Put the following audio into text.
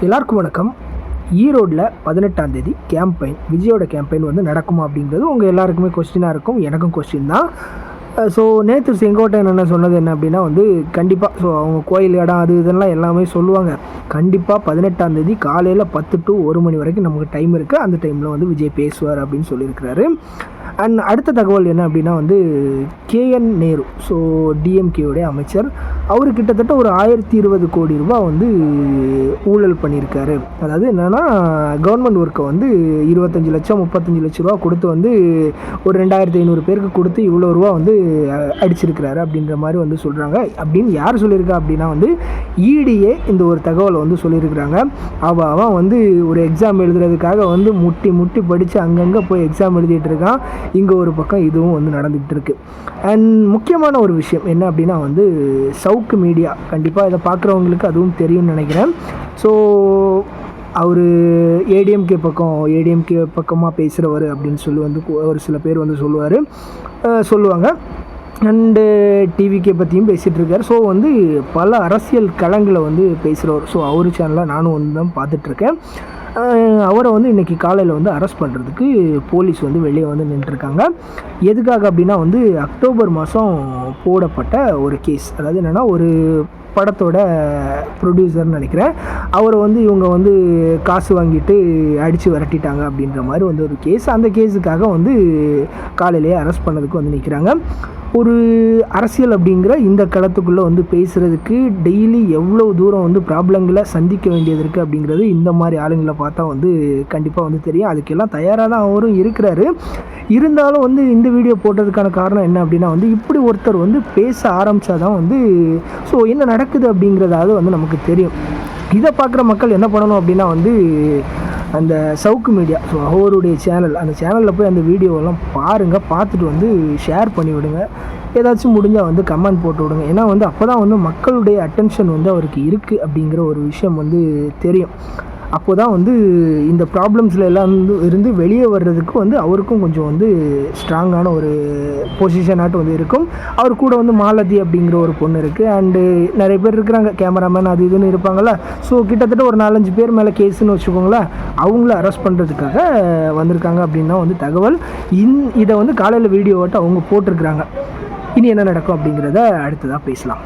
எல்லாருக்கும் வணக்கம். ஈரோடில் 18ஆம் தேதி கேம்பெயின், விஜயோட கேம்பெயின் வந்து நடக்குமா அப்படிங்கிறது உங்கள் எல்லாருக்குமே கொஸ்டினாக இருக்கும். எனக்கும் கொஸ்டின் தான். ஸோ நேற்று செங்கோட்டையன் என்ன சொன்னது என்ன அப்படின்னா வந்து கண்டிப்பாக அவங்க கோயில் இடம் அது இதெல்லாம் எல்லாமே சொல்லுவாங்க. கண்டிப்பாக 18ஆம் தேதி காலையில் 10 to 1 மணி வரைக்கும் நமக்கு டைம் இருக்குது. அந்த டைமில் வந்து விஜய் பேசுவார் அப்படின்னு சொல்லியிருக்கிறாரு. அண்ட் அடுத்த தகவல் என்ன அப்படின்னா வந்து கேஎன் நேரு, ஸோ டிஎம்கேவுடைய அமைச்சர், அவர் கிட்டத்தட்ட ஒரு 1020 கோடி ரூபா வந்து ஊழல் பண்ணியிருக்காரு. அதாவது என்னென்னா கவர்மெண்ட் ஒர்க்கை வந்து 25 லட்சம் 35 லட்ச ரூபா கொடுத்து வந்து ஒரு 2500 பேருக்கு கொடுத்து இவ்வளோ ரூபா வந்து அடிச்சிருக்கிறாரு அப்படின்ற மாதிரி வந்து சொல்கிறாங்க. அப்படின்னு யார் சொல்லியிருக்கா அப்படின்னா வந்து இடிஏ இந்த ஒரு தகவலை வந்து சொல்லியிருக்கிறாங்க. அவன் வந்து ஒரு எக்ஸாம் எழுதுறதுக்காக வந்து முட்டி முட்டி படித்து அங்கங்கே போய் எக்ஸாம் எழுதிட்டு இருக்கான். இங்கே ஒரு பக்கம் இதுவும் வந்து நடந்துகிட்டு இருக்கு. அண்ட் முக்கியமான ஒரு விஷயம் என்ன அப்படின்னா வந்து சவுக்கு மீடியா, கண்டிப்பாக இதை பார்க்குறவங்களுக்கு அதுவும் தெரியும்னு நினைக்கிறேன். ஸோ அவர் ஏடிஎம்கே பக்கமாக பேசுகிறவர் அப்படின்னு சொல்லி வந்து ஒரு சில பேர் வந்து சொல்லுவாங்க. அண்டு டிவிகே பற்றியும் பேசிகிட்டு இருக்கார். ஸோ வந்து பல அரசியல் களங்களை வந்து பேசுகிறவர். ஸோ அவர் சேனலாக நானும் வந்து தான் பார்த்துட்ருக்கேன். அவரை வந்து இன்றைக்கி காலையில் வந்து அரெஸ்ட் பண்ணுறதுக்கு போலீஸ் வந்து வெளியே வந்து நின்றுருக்காங்க. எதுக்காக அப்படின்னா வந்து அக்டோபர் மாதம் போடப்பட்ட ஒரு கேஸ். அதாவது என்னென்னா ஒரு படத்தோட ப்ரொடியூசர்னு நினைக்கிறேன், அவரை வந்து இவங்க வந்து காசு வாங்கிட்டு அடித்து விரட்டிட்டாங்க அப்படின்ற மாதிரி வந்து ஒரு கேஸ். அந்த கேஸுக்காக வந்து காலையிலேயே அரெஸ்ட் பண்ணதுக்கு வந்து நிற்கிறாங்க. ஒரு அரசியல் அப்படிங்கிற இந்த களத்துக்குள்ளே வந்து பேசுகிறதுக்கு டெய்லி எவ்வளோ தூரம் வந்து ப்ராப்ளங்களை சந்திக்க வேண்டியது இருக்குது அப்படிங்கிறது இந்த மாதிரி ஆளுங்களை பார்த்தா வந்து கண்டிப்பாக வந்து தெரியும். அதுக்கெல்லாம் தயாராக தான் அவரும் இருக்கிறாரு. இருந்தாலும் வந்து இந்த வீடியோ போட்டதுக்கான காரணம் என்ன அப்படின்னா வந்து இப்படி ஒருத்தர் வந்து பேச ஆரம்பித்தா தான் வந்து ஸோ என்ன நடக்குது அப்படிங்கிறதாவது வந்து நமக்கு தெரியும். இதை பார்க்குற மக்கள் என்ன பண்ணணும் அப்படின்னா வந்து அந்த சவுக்கு மீடியா, ஸோ அவருடைய சேனல், அந்த சேனலில் போய் அந்த வீடியோவெல்லாம் பாருங்கள். பார்த்துட்டு வந்து ஷேர் பண்ணி விடுங்க. ஏதாச்சும் முடிஞ்சால் வந்து கமெண்ட் போட்டு விடுங்க. ஏன்னா வந்து அப்போ தான் வந்து மக்களுடைய அட்டென்ஷன் வந்து அவருக்கு இருக்குது அப்படிங்கிற ஒரு விஷயம் வந்து தெரியும். அப்போ தான் வந்து இந்த ப்ராப்ளம்ஸில் எல்லாம் இருந்து வெளியே வர்றதுக்கு வந்து அவருக்கும் கொஞ்சம் வந்து ஸ்ட்ராங்கான ஒரு பொசிஷனாட்டு வந்து இருக்கும். அவர் கூட வந்து மாலதி அப்படிங்கிற ஒரு பொண்ணு இருக்குது. அண்டு நிறைய பேர் இருக்கிறாங்க, கேமராமேன் அது இதுன்னு இருப்பாங்கள்ல. ஸோ கிட்டத்தட்ட ஒரு 4-5 பேர் மேலே கேஸுன்னு வச்சுக்கோங்களேன். அவங்கள அரெஸ்ட் பண்ணுறதுக்காக வந்திருக்காங்க அப்படின்னா வந்து தகவல். இதை வந்து காலையில் வீடியோவாட்ட அவங்க போட்டிருக்கிறாங்க. இனி என்ன நடக்கும் அப்படிங்கிறத அடுத்ததாக பேசலாம்.